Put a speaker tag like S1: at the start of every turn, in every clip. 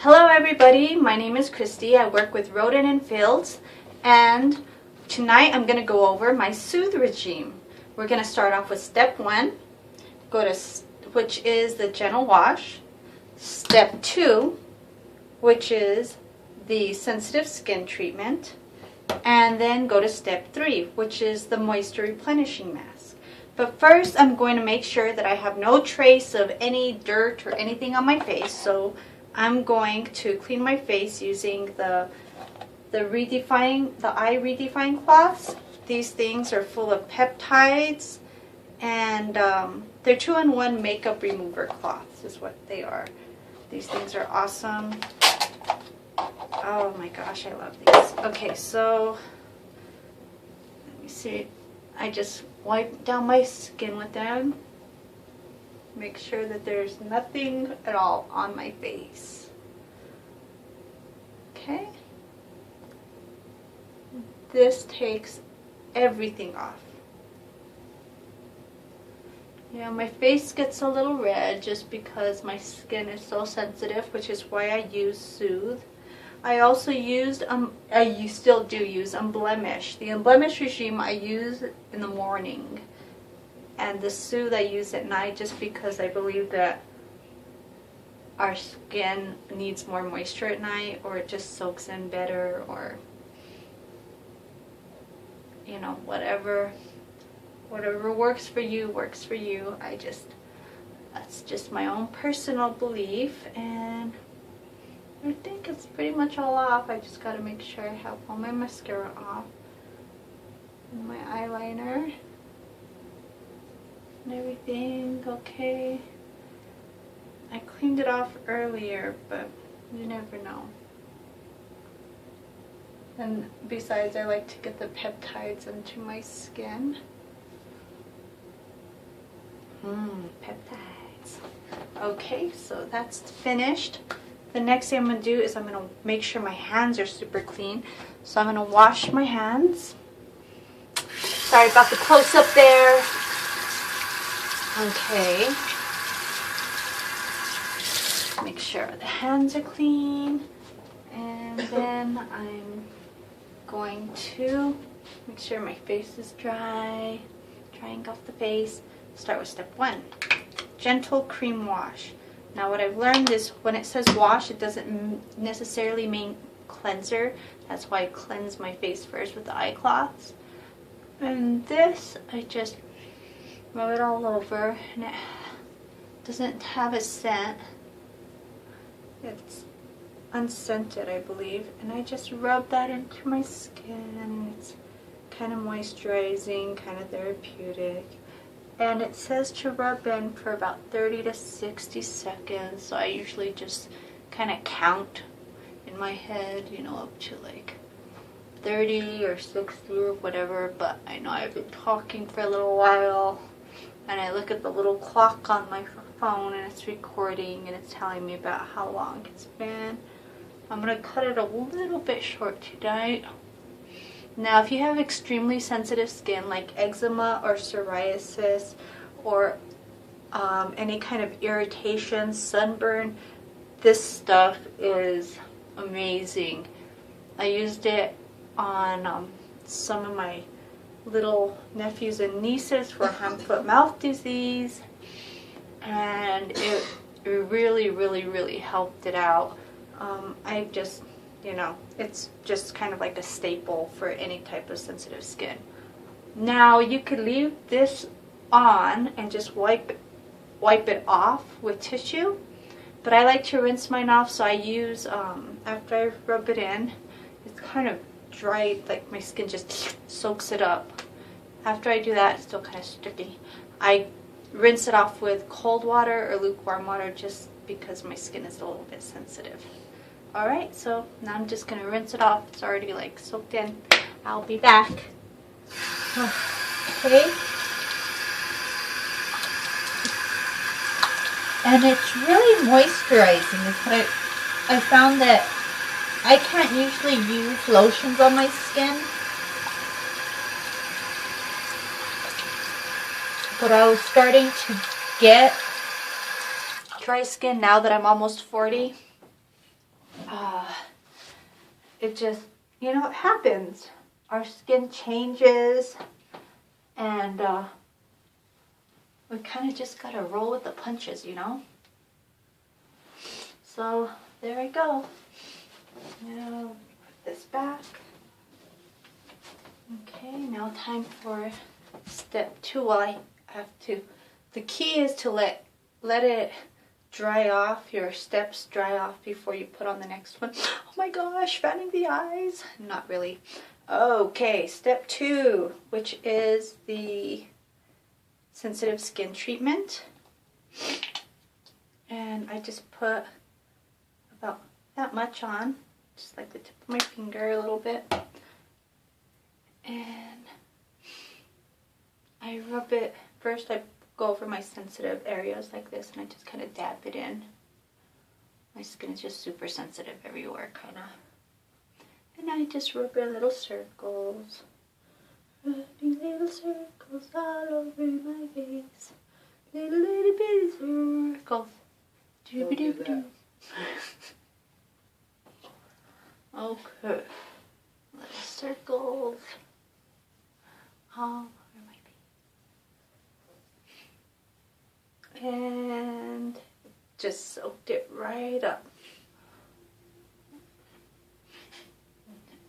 S1: Hello everybody, my name is Christy. I work with Rodan Feilds, and tonight I'm going to go over my Soothe regime. We're going to start off with step 1, which is the gentle wash. Step 2, which is the sensitive skin treatment. And then go to step 3, which is the moisture replenishing mask. But first I'm going to make sure that I have no trace of any dirt or anything on my face. So I'm going to clean my face using the eye redefine cloths. These things are full of peptides, and they're 2-in-1 makeup remover cloths is what they are. These things are awesome. Oh my gosh, I love these. Okay, so let me see. I just wipe down my skin with them. Make sure that there's nothing at all on my face. Okay. This takes everything off. Yeah, my face gets a little red just because my skin is so sensitive, which is why I use Soothe. I also used, I still do use Unblemished. The Unblemished regime I use in the morning. And the Soothe I use at night just because I believe that our skin needs more moisture at night, or it just soaks in better, or you know, whatever works for you works for you. That's just my own personal belief, and I think it's pretty much all off. I just gotta make sure I have all my mascara off and my eyeliner. And everything okay. I cleaned it off earlier, but you never know. And besides, I like to get the peptides into my skin. Peptides. Okay, so that's finished. The next thing I'm going to do is I'm going to make sure my hands are super clean. So I'm going to wash my hands. Sorry about the close-up there. Okay, make sure the hands are clean, and then I'm going to make sure my face is drying off the face. Start with step 1, gentle cream wash. Now what I've learned is when it says wash, it doesn't necessarily mean cleanser. That's why I cleanse my face first with the eye cloths. And this, I just rub it all over, and it doesn't have a scent. It's unscented, I believe, and I just rub that into my skin, and it's kind of moisturizing, kind of therapeutic. And it says to rub in for about 30 to 60 seconds, so I usually just kind of count in my head, you know, up to like 30 or 60 or whatever. But I know I've been talking for a little while, and I look at the little clock on my phone, and it's recording, and it's telling me about how long it's been. I'm going to cut it a little bit short tonight. Now, if you have extremely sensitive skin like eczema or psoriasis, or any kind of irritation, sunburn, this stuff is amazing. I used it on some of my little nephews and nieces for hand, foot, mouth disease, and it really helped it out. I just, you know, it's just kind of like a staple for any type of sensitive skin. Now you could leave this on and just wipe it off with tissue, but I like to rinse mine off, so I use after I rub it in, it's kind of dry, like my skin just soaks it up. After I do that, it's still kind of sticky. I rinse it off with cold water or lukewarm water just because my skin is a little bit sensitive. Alright, so now I'm just going to rinse it off. It's already like soaked in. I'll be back. Okay. And it's really moisturizing. It's what I found that I can't usually use lotions on my skin, but I was starting to get dry skin now that I'm almost 40. it just, you know, it happens. Our skin changes, and we kind of just gotta roll with the punches, you know? So, there I go. Now, put this back. Okay, now time for step 2. Well, I have to, the key is to let it dry off, your steps dry off before you put on the next one. Oh my gosh, fanning the eyes. Not really. Okay, step 2, which is the sensitive skin treatment. And I just put about that much on, just like the tip of my finger a little bit. And I rub it, first I go over my sensitive areas like this, and I just kind of dab it in. My skin is just super sensitive everywhere, kind of. And I just rub in little circles. Rubbing little circles all over my face. Little bitty circles. Doobie-doobie-doo. Okay. Little circles all over my face. And just soaked it right up.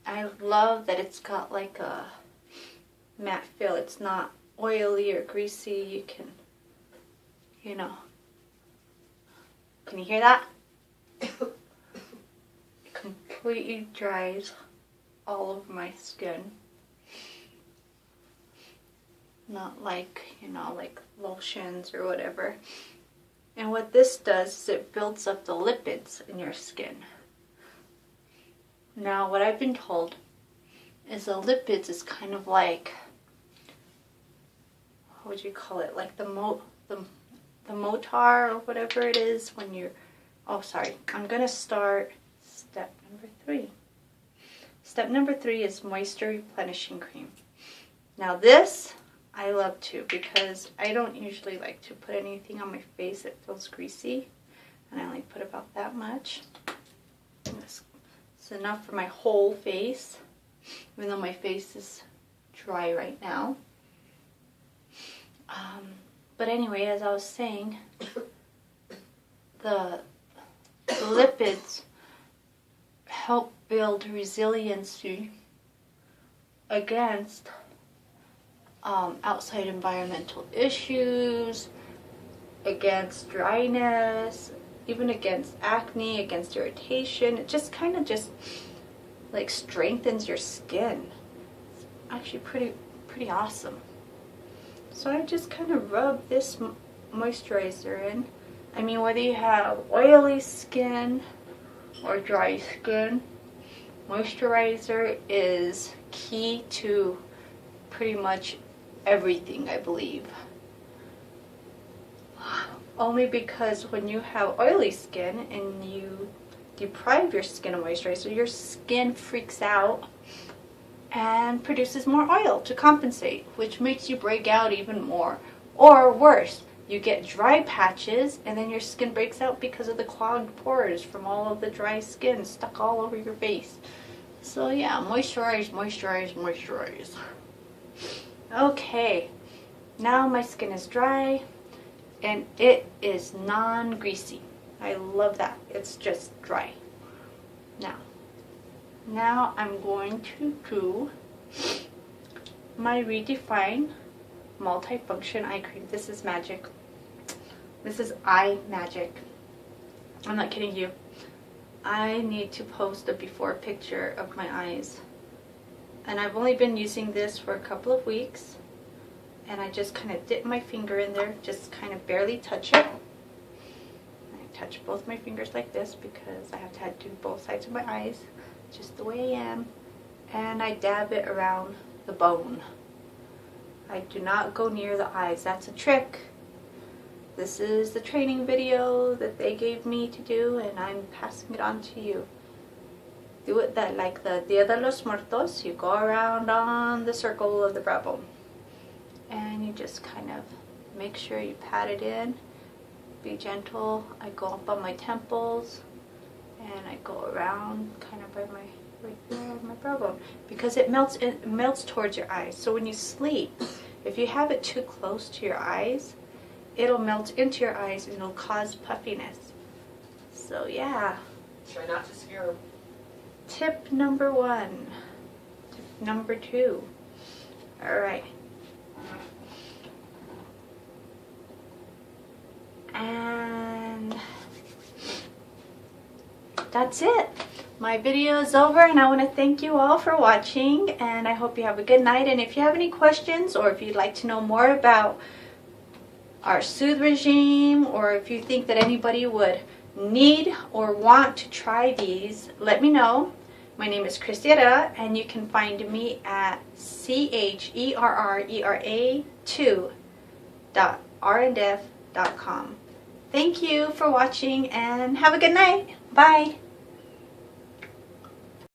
S1: I love that it's got like a matte feel. It's not oily or greasy. You can, you know, can you hear that? It completely dries all over my skin. Not like, you know, like lotions or whatever. And what this does is it builds up the lipids in your skin. Now, what I've been told is the lipids is kind of like, what would you call it? Like the motar or whatever it is when you're, oh sorry, I'm going to start step number 3. Step number 3 is moisture replenishing cream. Now this I love too, because I don't usually like to put anything on my face that feels greasy, and I only put about that much. This is enough for my whole face, even though my face is dry right now. But anyway, as I was saying, the lipids help build resiliency against outside environmental issues, against dryness, even against acne, against irritation. It just kind of just like strengthens your skin. It's actually pretty awesome. So I just kind of rub this moisturizer in. I mean, whether you have oily skin or dry skin, moisturizer is key to pretty much everything, I believe. Only because when you have oily skin and you deprive your skin of moisturizer, your skin freaks out and produces more oil to compensate, which makes you break out even more. Or worse, you get dry patches and then your skin breaks out because of the clogged pores from all of the dry skin stuck all over your face. So yeah, moisturize, moisturize, moisturize. Okay, now my skin is dry and it is non-greasy. I love that. It's just dry. Now I'm going to do my Redefine Multifunction Eye Cream. This is magic. This is eye magic. I'm not kidding you. I need to post a before picture of my eyes. And I've only been using this for a couple of weeks. And I just kind of dip my finger in there, just kind of barely touch it. I touch both my fingers like this because I have to do both sides of my eyes, just the way I am. And I dab it around the bone. I do not go near the eyes. That's a trick. This is the training video that they gave me to do, and I'm passing it on to you. Do it that like the Dia de los Muertos. You go around on the circle of the brow bone. And you just kind of make sure you pat it in. Be gentle. I go up on my temples and I go around kind of by my like, oh, my brow bone, because it melts towards your eyes. So when you sleep, if you have it too close to your eyes, it'll melt into your eyes and it'll cause puffiness. So yeah.
S2: Try not to scare them.
S1: Tip number 1. Tip number 2. All right. And that's it. My video is over, and I want to thank you all for watching, and I hope you have a good night. And if you have any questions, or if you'd like to know more about our Soothe regime, or if you think that anybody would need or want to try these, let me know. My name is Herrera, and you can find me at CHERRERA2.rndf.com. Thank you for watching, and have a good night. Bye.